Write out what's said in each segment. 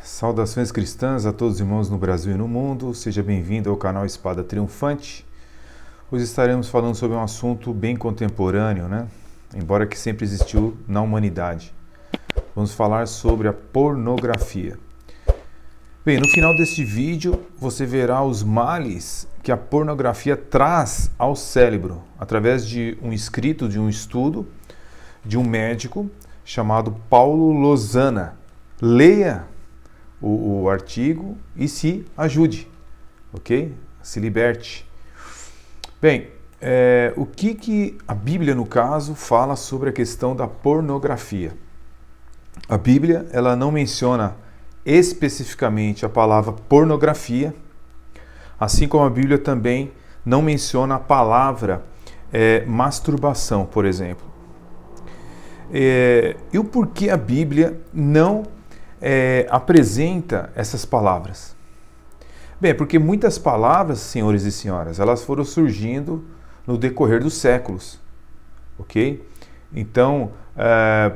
Saudações cristãs a todos os irmãos no Brasil e no mundo, seja bem-vindo ao canal Espada Triunfante. Hoje estaremos falando sobre um assunto bem contemporâneo, embora que sempre existiu na humanidade. Vamos falar sobre a pornografia. Bem, no final deste vídeo você verá os males que a pornografia traz ao cérebro, através de um escrito, de um estudo, de um médico chamado Paulo Lozana. Leia o artigo e se ajude, ok? Se liberte. Bem, o que a Bíblia, no caso, fala sobre a questão da pornografia? A Bíblia, ela não menciona especificamente a palavra pornografia, assim como a Bíblia também não menciona a palavra masturbação, por exemplo. E o porquê a Bíblia não apresenta essas palavras? Bem, porque muitas palavras, senhores e senhoras, elas foram surgindo no decorrer dos séculos, ok? Então,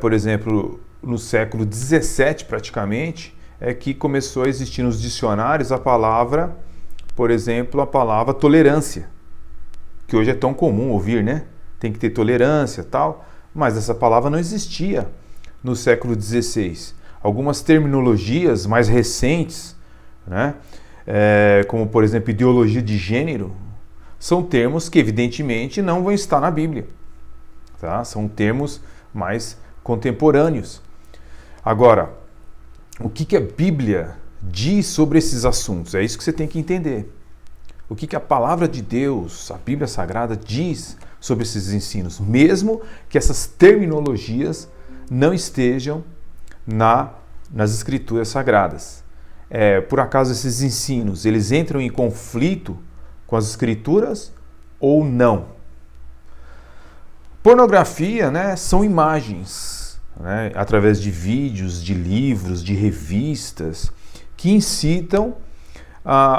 por exemplo, no século XVII praticamente, é que começou a existir nos dicionários a palavra, por exemplo, a palavra tolerância, que hoje é tão comum ouvir, né? Tem que ter tolerância e tal, mas essa palavra não existia no século XVI. Algumas terminologias mais recentes, como por exemplo ideologia de gênero, são termos que evidentemente não vão estar na Bíblia, tá? São termos mais contemporâneos. Agora, o que a Bíblia diz sobre esses assuntos? É isso que você tem que entender. O que a palavra de Deus, a Bíblia Sagrada, diz sobre esses ensinos, mesmo que essas terminologias não estejam nas Escrituras Sagradas. Por acaso esses ensinos, eles entram em conflito com as Escrituras ou não? Pornografia, são imagens, através de vídeos, de livros, de revistas, que incitam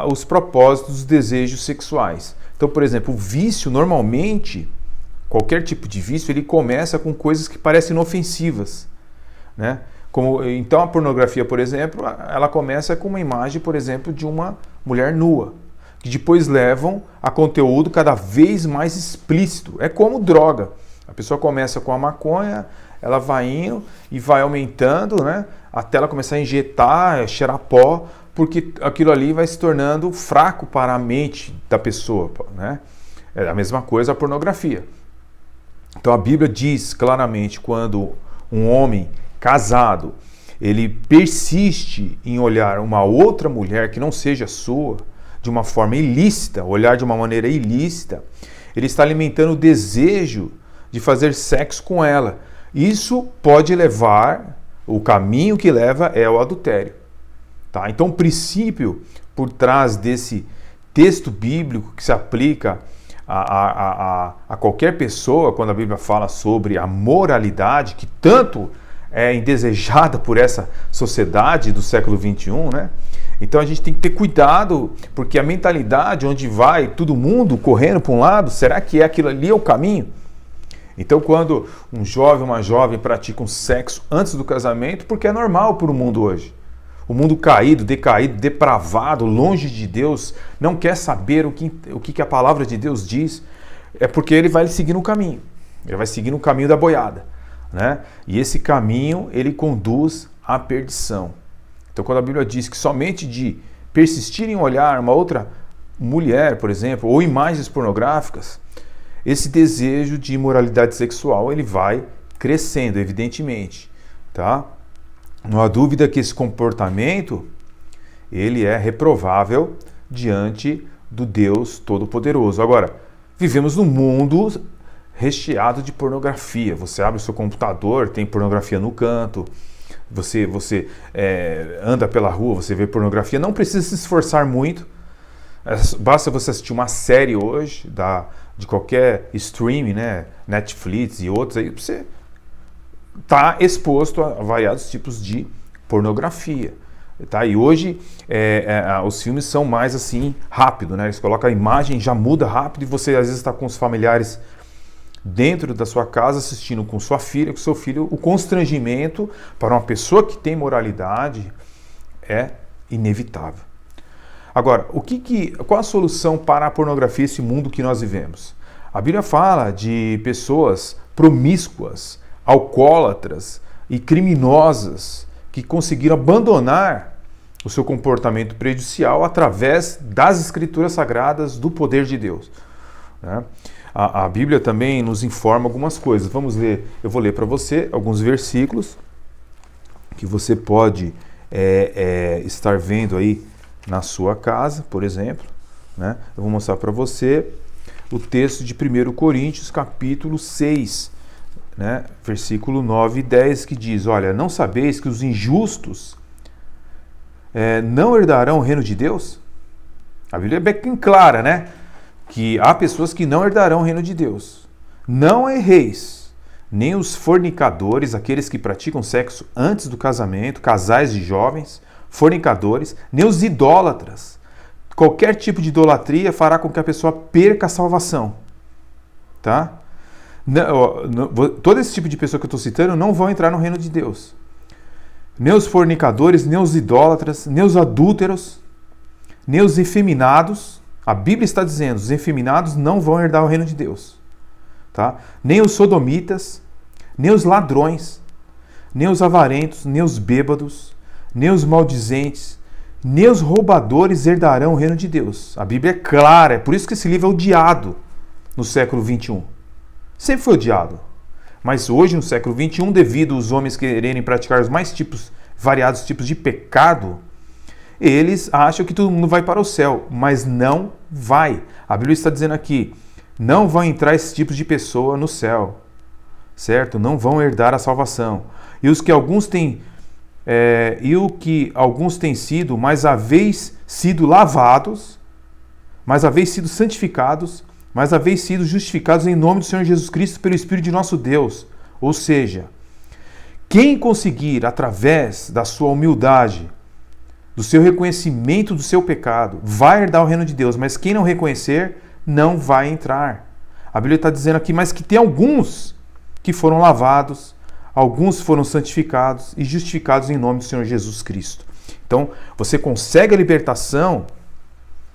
os propósitos dos desejos sexuais. Então, por exemplo, o vício, normalmente, qualquer tipo de vício, ele começa com coisas que parecem inofensivas, Então a pornografia, por exemplo, ela começa com uma imagem, por exemplo, de uma mulher nua, que depois levam a conteúdo cada vez mais explícito. É como droga. A pessoa começa com a maconha, ela vai indo e vai aumentando, até ela começar a injetar, cheirar pó, porque aquilo ali vai se tornando fraco para a mente da pessoa, É a mesma coisa a pornografia. Então a Bíblia diz claramente, quando um homem casado, ele persiste em olhar uma outra mulher que não seja sua, de uma forma ilícita, olhar de uma maneira ilícita, ele está alimentando o desejo de fazer sexo com ela. Isso pode levar, o caminho que leva é o adultério. Tá? Então o princípio por trás desse texto bíblico que se aplica a qualquer pessoa, quando a Bíblia fala sobre a moralidade, que tanto é indesejada por essa sociedade do século XXI, Então a gente tem que ter cuidado, porque a mentalidade onde vai todo mundo correndo para um lado, será que aquilo ali é o caminho? Então quando um jovem, uma jovem praticam sexo antes do casamento, porque é normal para o mundo hoje. O mundo caído, decaído, depravado, longe de Deus, não quer saber o que a palavra de Deus diz, é porque ele vai seguir no caminho. Ele vai seguir no caminho da boiada. E esse caminho, ele conduz à perdição. Então, quando a Bíblia diz que somente de persistir em olhar uma outra mulher, por exemplo, ou imagens pornográficas, esse desejo de imoralidade sexual, ele vai crescendo, evidentemente, tá? Não há dúvida que esse comportamento, ele é reprovável diante do Deus Todo-Poderoso. Agora, vivemos num mundo recheado de pornografia. Você abre o seu computador, tem pornografia no canto, você anda pela rua, você vê pornografia, não precisa se esforçar muito, basta você assistir uma série hoje, de qualquer streaming, Netflix e outros, aí você está exposto a variados tipos de pornografia. Tá? E hoje os filmes são mais assim, rápido, Eles colocam a imagem, já muda rápido, e você às vezes está com os familiares dentro da sua casa, assistindo com sua filha, com seu filho, o constrangimento para uma pessoa que tem moralidade, É inevitável. Agora, qual a solução para a pornografia, esse mundo que nós vivemos? A Bíblia fala de pessoas promíscuas, alcoólatras e criminosas que conseguiram abandonar o seu comportamento prejudicial através das Escrituras Sagradas, do poder de Deus. Né? A Bíblia também nos informa algumas coisas. Vamos ler, eu vou ler para você alguns versículos que você pode estar vendo aí na sua casa, por exemplo. Né? Eu vou mostrar para você o texto de 1 Coríntios, capítulo 6, né? Versículo 9 e 10, que diz: olha, não sabeis que os injustos não herdarão o reino de Deus? A Bíblia é bem clara, né? Que há pessoas que não herdarão o reino de Deus. Não erreis, nem os fornicadores, aqueles que praticam sexo antes do casamento, casais de jovens, fornicadores, nem os idólatras. Qualquer tipo de idolatria fará com que a pessoa perca a salvação. Tá? Todo esse tipo de pessoa que eu estou citando não vão entrar no reino de Deus. Nem os fornicadores, nem os idólatras, nem os adúlteros, nem os efeminados. A Bíblia está dizendo, os efeminados não vão herdar o reino de Deus. Tá? Nem os sodomitas, nem os ladrões, nem os avarentos, nem os bêbados, nem os maldizentes, nem os roubadores herdarão o reino de Deus. A Bíblia é clara, é por isso que esse livro é odiado no século XXI. Sempre foi odiado. Mas hoje, no século XXI, devido aos homens quererem praticar os mais variados tipos de pecado, eles acham que todo mundo vai para o céu, mas não vai. A Bíblia está dizendo aqui, não vão entrar esses tipos de pessoa no céu, certo? Não vão herdar a salvação. E o que alguns têm sido, mas haveis sido lavados, mas haveis sido santificados, mas haveis sido justificados em nome do Senhor Jesus Cristo pelo Espírito de nosso Deus. Ou seja, quem conseguir, através da sua humildade, do seu reconhecimento do seu pecado, vai herdar o reino de Deus, mas quem não reconhecer, não vai entrar. A Bíblia está dizendo aqui, mas que tem alguns que foram lavados, alguns foram santificados e justificados em nome do Senhor Jesus Cristo. Então, você consegue a libertação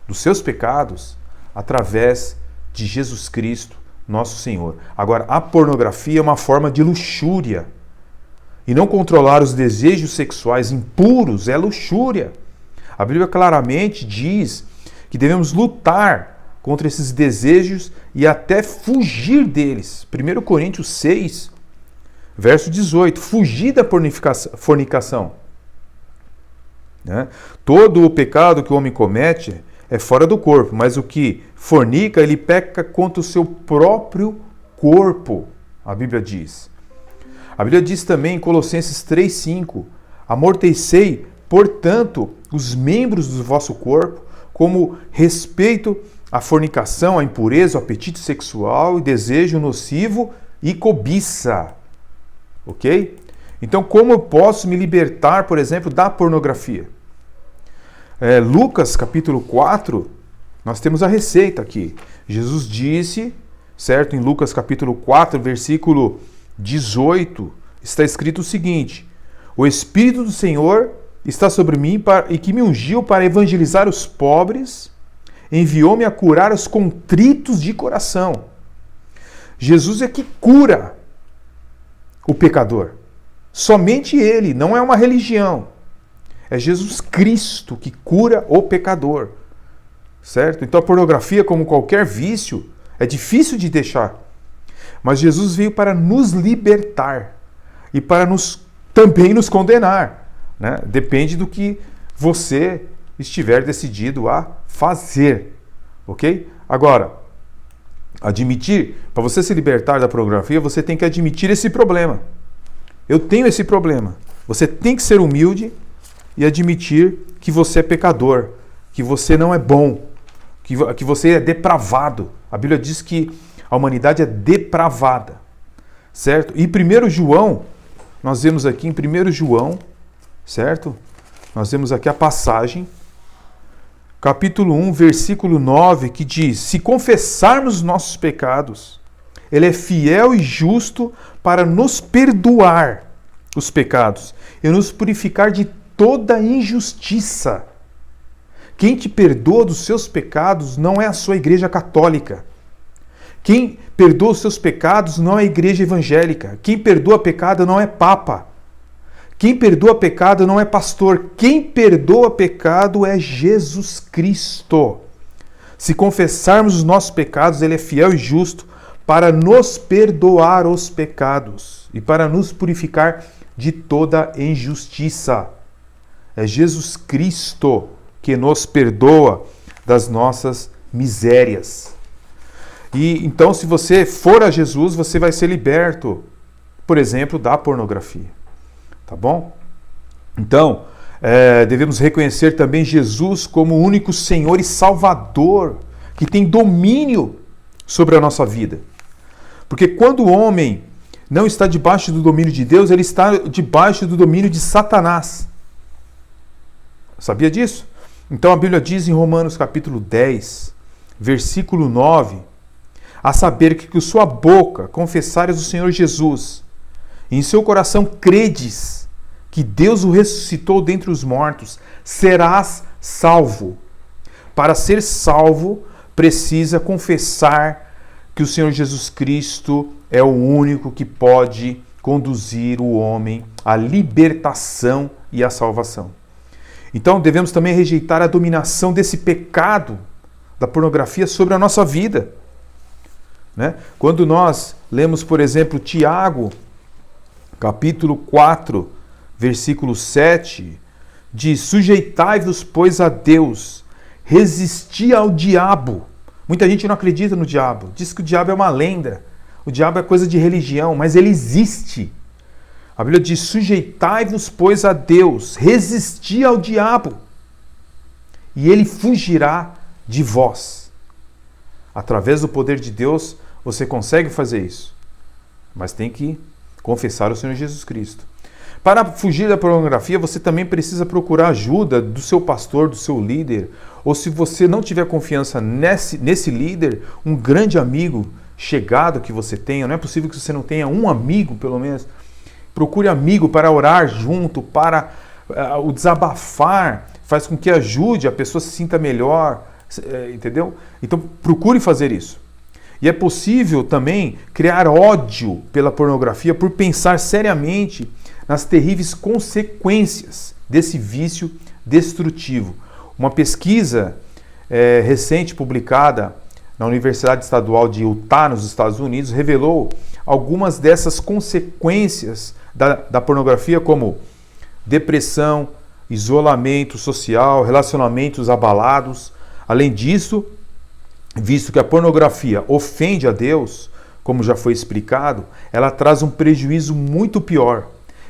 dos seus pecados através de Jesus Cristo, nosso Senhor. Agora, a pornografia é uma forma de luxúria. E não controlar os desejos sexuais impuros é luxúria. A Bíblia claramente diz que devemos lutar contra esses desejos e até fugir deles. 1 Coríntios 6, verso 18. Fugir da fornicação. Né? Todo o pecado que o homem comete é fora do corpo, mas o que fornica, ele peca contra o seu próprio corpo, a Bíblia diz. A Bíblia diz também em Colossenses 3,5: amortecei, portanto, os membros do vosso corpo, como respeito à fornicação, à impureza, ao apetite sexual e desejo nocivo e cobiça. Ok? Então, como eu posso me libertar, por exemplo, da pornografia? Lucas capítulo 4, nós temos a receita aqui. Jesus disse, certo? Em Lucas capítulo 4, versículo 18, está escrito o seguinte: o Espírito do Senhor está sobre mim e que me ungiu para evangelizar os pobres, enviou-me a curar os contritos de coração. Jesus é que cura o pecador. Somente Ele, não é uma religião. É Jesus Cristo que cura o pecador. Certo? Então a pornografia, como qualquer vício, é difícil de deixar. Mas Jesus veio para nos libertar e para também nos condenar. Né? Depende do que você estiver decidido a fazer. Ok? Agora, para você se libertar da pornografia, você tem que admitir esse problema. Eu tenho esse problema. Você tem que ser humilde e admitir que você é pecador, que você não é bom, que você é depravado. A Bíblia diz que a humanidade é depravada, certo? E 1 João, nós vemos aqui em 1 João, certo? Nós vemos aqui a passagem, capítulo 1, versículo 9, que diz: se confessarmos os nossos pecados, Ele é fiel e justo para nos perdoar os pecados e nos purificar de toda injustiça. Quem te perdoa dos seus pecados não é a sua igreja católica. Quem perdoa os seus pecados não é a igreja evangélica. Quem perdoa pecado não é papa. Quem perdoa pecado não é pastor. Quem perdoa pecado é Jesus Cristo. Se confessarmos os nossos pecados, Ele é fiel e justo para nos perdoar os pecados e para nos purificar de toda injustiça. É Jesus Cristo que nos perdoa das nossas misérias. E então, se você for a Jesus, você vai ser liberto, por exemplo, da pornografia. Tá bom? Então, devemos reconhecer também Jesus como o único Senhor e Salvador que tem domínio sobre a nossa vida. Porque quando o homem não está debaixo do domínio de Deus, ele está debaixo do domínio de Satanás. Sabia disso? Então a Bíblia diz em Romanos capítulo 10, versículo 9, a saber que com sua boca confessares o Senhor Jesus, e em seu coração credes que Deus o ressuscitou dentre os mortos, serás salvo. Para ser salvo, precisa confessar que o Senhor Jesus Cristo é o único que pode conduzir o homem à libertação e à salvação. Então devemos também rejeitar a dominação desse pecado da pornografia sobre a nossa vida. Né? Quando nós lemos, por exemplo, Tiago, capítulo 4, versículo 7, diz: sujeitai-vos, pois, a Deus, resisti ao diabo. Muita gente não acredita no diabo, diz que o diabo é uma lenda, o diabo é coisa de religião, mas ele existe. A Bíblia diz: sujeitai-vos, pois, a Deus, resisti ao diabo, e ele fugirá de vós. Através do poder de Deus, você consegue fazer isso, mas tem que confessar o Senhor Jesus Cristo. Para fugir da pornografia, você também precisa procurar ajuda do seu pastor, do seu líder, ou se você não tiver confiança nesse líder, um grande amigo chegado que você tenha. Não é possível que você não tenha um amigo, pelo menos. Procure amigo para orar junto, para o desabafar, faz com que ajude a pessoa se sinta melhor, entendeu? Então procure fazer isso. E é possível também criar ódio pela pornografia por pensar seriamente nas terríveis consequências desse vício destrutivo. Uma pesquisa recente publicada na Universidade Estadual de Utah, nos Estados Unidos, revelou algumas dessas consequências da pornografia, como depressão, isolamento social, relacionamentos abalados. Além disso, visto que a pornografia ofende a Deus, como já foi explicado, ela traz um prejuízo muito pior.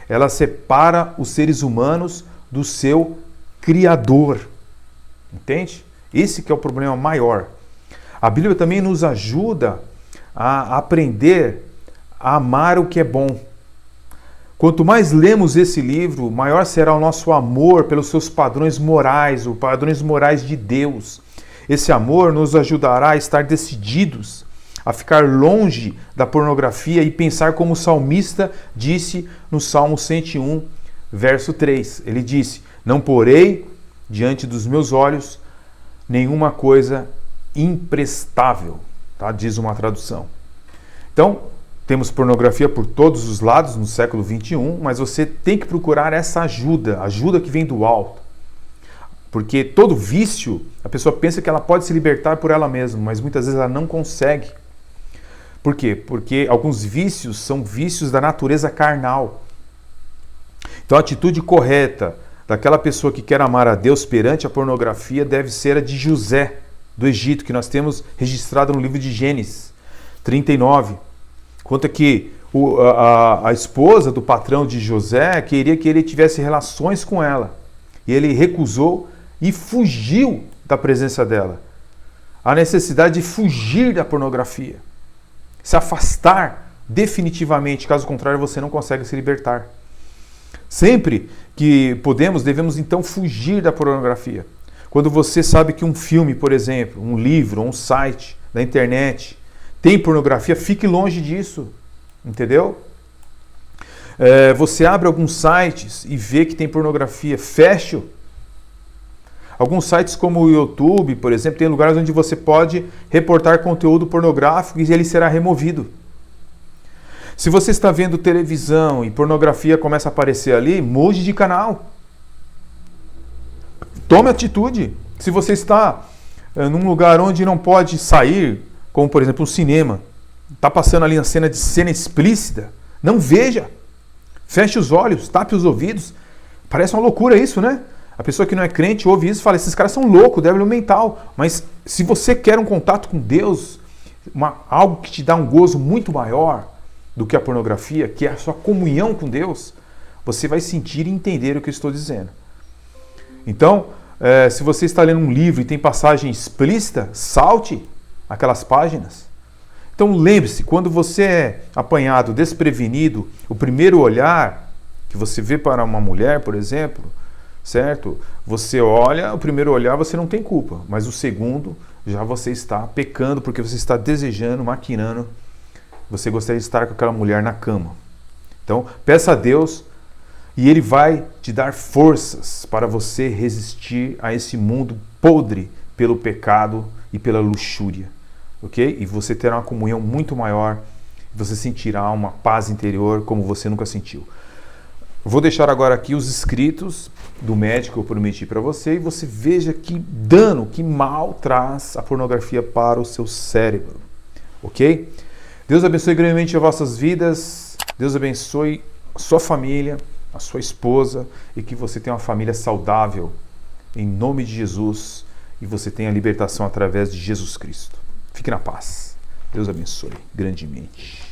Ela separa os seres humanos do seu Criador. Entende? Esse que é o problema maior. A Bíblia também nos ajuda a aprender a amar o que é bom. Quanto mais lemos esse livro, maior será o nosso amor pelos seus padrões morais, os padrões morais de Deus. Esse amor nos ajudará a estar decididos a ficar longe da pornografia e pensar como o salmista disse no Salmo 101, verso 3. Ele disse: não porei diante dos meus olhos nenhuma coisa imprestável, tá? Diz uma tradução. Então, temos pornografia por todos os lados no século 21, mas você tem que procurar essa ajuda que vem do alto. Porque todo vício, a pessoa pensa que ela pode se libertar por ela mesma, mas muitas vezes ela não consegue. Por quê? Porque alguns vícios são vícios da natureza carnal. Então a atitude correta daquela pessoa que quer amar a Deus perante a pornografia deve ser a de José, do Egito, que nós temos registrado no livro de Gênesis 39. Conta que a esposa do patrão de José queria que ele tivesse relações com ela. E ele recusou e fugiu da presença dela. A necessidade de fugir da pornografia. Se afastar definitivamente, caso contrário você não consegue se libertar. Sempre que podemos, devemos então fugir da pornografia. Quando você sabe que um filme, por exemplo, um livro, um site da internet tem pornografia, fique longe disso, entendeu? Você abre alguns sites e vê que tem pornografia, feche. Alguns sites como o YouTube, por exemplo, tem lugares onde você pode reportar conteúdo pornográfico e ele será removido. Se você está vendo televisão e pornografia começa a aparecer ali, mude de canal. Tome atitude. Se você está num lugar onde não pode sair, como por exemplo um cinema, está passando ali uma cena explícita, não veja. Feche os olhos, tape os ouvidos. Parece uma loucura isso, né? A pessoa que não é crente ouve isso e fala, esses caras são loucos, débil mental. Mas se você quer um contato com Deus, algo que te dá um gozo muito maior do que a pornografia, que é a sua comunhão com Deus, você vai sentir e entender o que eu estou dizendo. Então, se você está lendo um livro e tem passagem explícita, salte aquelas páginas. Então lembre-se, quando você é apanhado desprevenido, o primeiro olhar que você vê para uma mulher, por exemplo, certo? Você olha, o primeiro olhar você não tem culpa, mas o segundo já você está pecando porque você está desejando, maquinando, você gostaria de estar com aquela mulher na cama. Então peça a Deus e Ele vai te dar forças para você resistir a esse mundo podre pelo pecado e pela luxúria. Ok? E você terá uma comunhão muito maior, você sentirá uma paz interior como você nunca sentiu. Vou deixar agora aqui os escritos do médico que eu prometi para você e você veja que dano, que mal traz a pornografia para o seu cérebro. Ok? Deus abençoe grandemente as vossas vidas, Deus abençoe a sua família, a sua esposa e que você tenha uma família saudável em nome de Jesus e você tenha a libertação através de Jesus Cristo. Fique na paz. Deus abençoe grandemente.